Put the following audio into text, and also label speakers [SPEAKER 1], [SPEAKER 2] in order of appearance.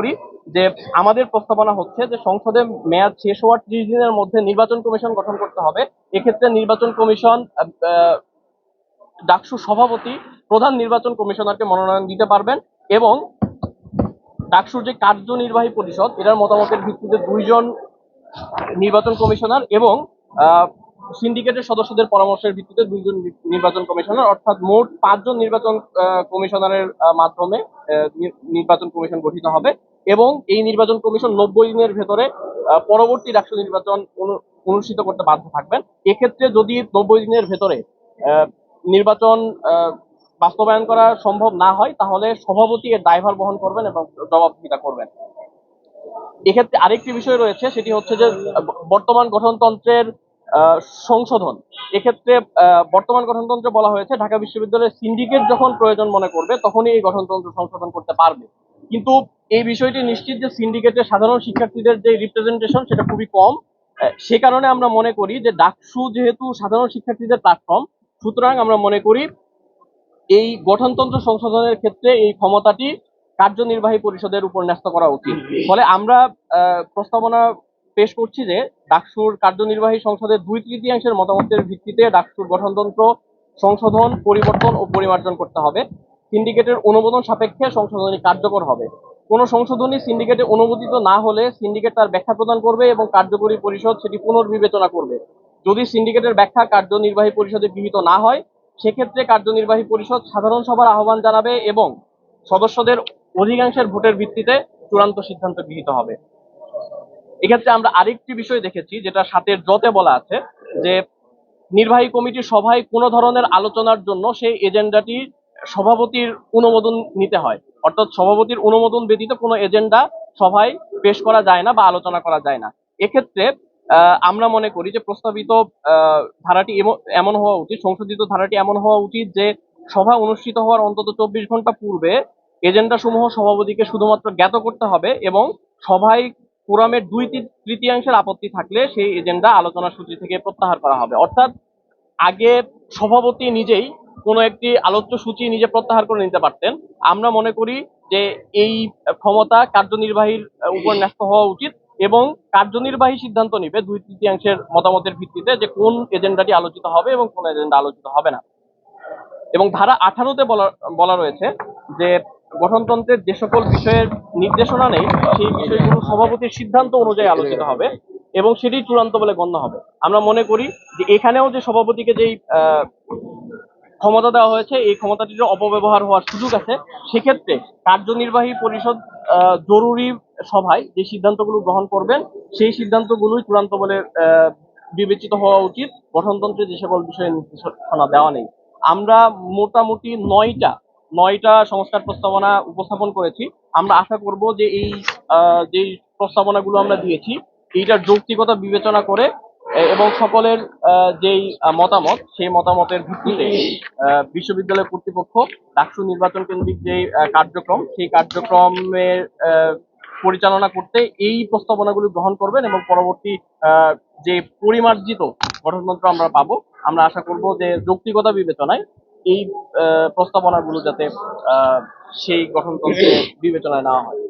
[SPEAKER 1] করি যে আমাদের প্রস্তাবনা হচ্ছে যে সংসদে মেয়াদ শেষ হওয়ার 30 দিনের মধ্যে নির্বাচন কমিশন গঠন করতে হবে। এক্ষেত্রে নির্বাচন কমিশন ডাকসু সভাপতি প্রধান নির্বাচন কমিশনারকে মনোনয়ন দিতে পারবেন এবং ডাকসুর যে কার্যনির্বাহী পরিষদ এটার মতামতের ভিত্তিতে 2 জন নির্বাচন কমিশনার এবং সিন্ডিকেটের সদস্যদের পরামর্শের ভিত্তিতে 2 জন নির্বাচন কমিশনার, অর্থাৎ মোট 5 জন নির্বাচন কমিশনারের মাধ্যমে নির্বাচন কমিশন গঠিত হবে এবং এই নির্বাচন কমিশন 90 দিনের ভেতরে পরবর্তী ডাকসু নির্বাচন অনুষ্ঠিত করতে বাধ্য থাকবেন। এক্ষেত্রে যদি 90 দিনের ভেতরে নির্বাচন বাস্তবায়ন করা সম্ভব না হয় তাহলে সভাপতি এর দায়ভার বহন করবেন এবং জবাবদিহিতা করবেন। এক্ষেত্রে আরেকটি বিষয় রয়েছে, সেটি হচ্ছে যে বর্তমান গঠনতন্ত্রের সংশোধন। এক্ষেত্রে বর্তমান গঠনতন্ত্রে বলা হয়েছে ঢাকা বিশ্ববিদ্যালয়ের সিন্ডিকেট যখন প্রয়োজন মনে করবে তখনই এই গঠনতন্ত্র সংশোধন করতে পারবে, কিন্তু এই বিষয়টি নিশ্চিত যে সিন্ডিকেটের সাধারণ শিক্ষার্থীদের যে রিপ্রেজেন্টেশন সেটা খুবই কম। সে কারণে আমরা মনে করি যে ডাকসু যেহেতু সাধারণ শিক্ষার্থীদের প্ল্যাটফর্ম, সুতরাং আমরা মনে করি এই গঠনতন্ত্র সংশোধনের ক্ষেত্রে এই ক্ষমতাটি কার্যনির্বাহী পরিষদের উপর ন্যস্ত করা উচিত। ফলে আমরা প্রস্তাবনা পেশ করছি যে ডাকসুর কার্যনির্বাহী সংসদের 2/3 মতামতের ভিত্তিতে ডাকসুর গঠনতন্ত্র সংশোধন, পরিবর্তন ও পরিমার্জন করতে হবে। সিন্ডিকেটের অনুমোদন সাপেক্ষে সংশোধনী কার্যকর হবে। কোনো সংশোধনী সিন্ডিকেটে অনুমোদিত না হলে সিন্ডিকেট তার ব্যাখ্যা প্রদান করবে এবং কার্যকরী পরিষদ সেটি পুনর্বিবেচনা করবে। যদি সিন্ডিকেটের ব্যাখ্যা কার্যনির্বাহী পরিষদে গৃহীত না হয় সেক্ষেত্রে কার্যনির্বাহী পরিষদ সাধারণ সভার আহ্বান জানাবে এবং সদস্যদের অধিকাংশের ভোটের ভিত্তিতে চূড়ান্ত সিদ্ধান্ত গৃহীত হবে। এক্ষেত্রে আমরা আরেকটি বিষয় দেখেছি যেটা 7-এর জ-তে বলা আছে যে নির্বাহী কমিটির সভায় কোনো ধরনের আলোচনার জন্য সেই এজেন্ডাটি সভাপতির অনুমোদন নিতে হয়, অর্থাৎ সভাপতির অনুমোদন ব্যতীত কোনো এজেন্ডা সভায় পেশ করা যায় না বা আলোচনা করা যায় না। এক্ষেত্রে আমরা মনে করি যে প্রস্তাবিত ধারাটি এমন হওয়া উচিত, সংশোধিত ধারাটি এমন হওয়া উচিত যে সভা অনুষ্ঠিত হওয়ার অন্তত 24 ঘন্টা পূর্বে এজেন্ডা সমূহ সভাপতিকে শুধুমাত্র জ্ঞাত করতে হবে এবং সভায় কোরামের 2/3 আপত্তি থাকলে সেই এজেন্ডা আলোচনা সূচি থেকে প্রত্যাহার করা হবে। অর্থাৎ আগে সভাপতি নিজেই কোনো একটি আলোচ্য সূচি নিজে প্রত্যাহার করে নিতে পারতেন। আমরা মনে করি যে এই ক্ষমতা কার্যনির্বাহীর উপর ন্যস্ত হওয়া উচিত এবং কার্যনির্বাহী সিদ্ধান্ত নিবে 2/3 মতামতের ভিত্তিতে যে কোন এজেন্ডাটি আলোচিত হবে এবং কোন এজেন্ডা আলোচিত হবে না। এবং ধারা 18-তে বলা রয়েছে যে গঠনতন্ত্রের যে সকল বিষয়ের নির্দেশনা নেই সেই বিষয়গুলো সভাপতির সিদ্ধান্ত অনুযায়ী আলোচিত হবে এবং সেটি চূড়ান্ত বলে গণ্য হবে। আমরা মনে করি যে এখানেও যে সভাপতিকে যেই ক্ষমতা দেওয়া হয়েছে এই ক্ষমতাটির অপব্যবহার হওয়ার সুযোগ আছে। সেক্ষেত্রে কার্যনির্বাহী পরিষদ জরুরি সভায় যে সিদ্ধান্তগুলো গ্রহণ করবেন সেই সিদ্ধান্তগুলোই চূড়ান্ত বলে বিবেচিত হওয়া উচিত। গঠনতন্ত্রে যে সকল বিষয়ে নির্দেশনা দেওয়া নেই। আমরা মোটামুটি 9টা সংস্কার প্রস্তাবনা উপস্থাপন করেছি। আমরা আশা করব যে এই যে প্রস্তাবনাগুলো আমরা দিয়েছি এইটার যৌক্তিকতা বিবেচনা করে এবং সকলের যেই মতামত সেই মতামতের ভিত্তিতে বিশ্ববিদ্যালয় কর্তৃপক্ষ ডাকসু নির্বাচন কেন্দ্রিক যে কার্যক্রম সেই কার্যক্রমের পরিচালনা করতে এই প্রস্তাবনাগুলো গ্রহণ করবেন এবং পরবর্তী যে পরিমার্জিত গঠনতন্ত্র আমরা পাবো আমরা আশা করব যে যৌক্তিকতা বিবেচনায় এই প্রস্তাবনাগুলো যাতে সেই গঠনতন্ত্রে বিবেচনায় নেওয়া হয়।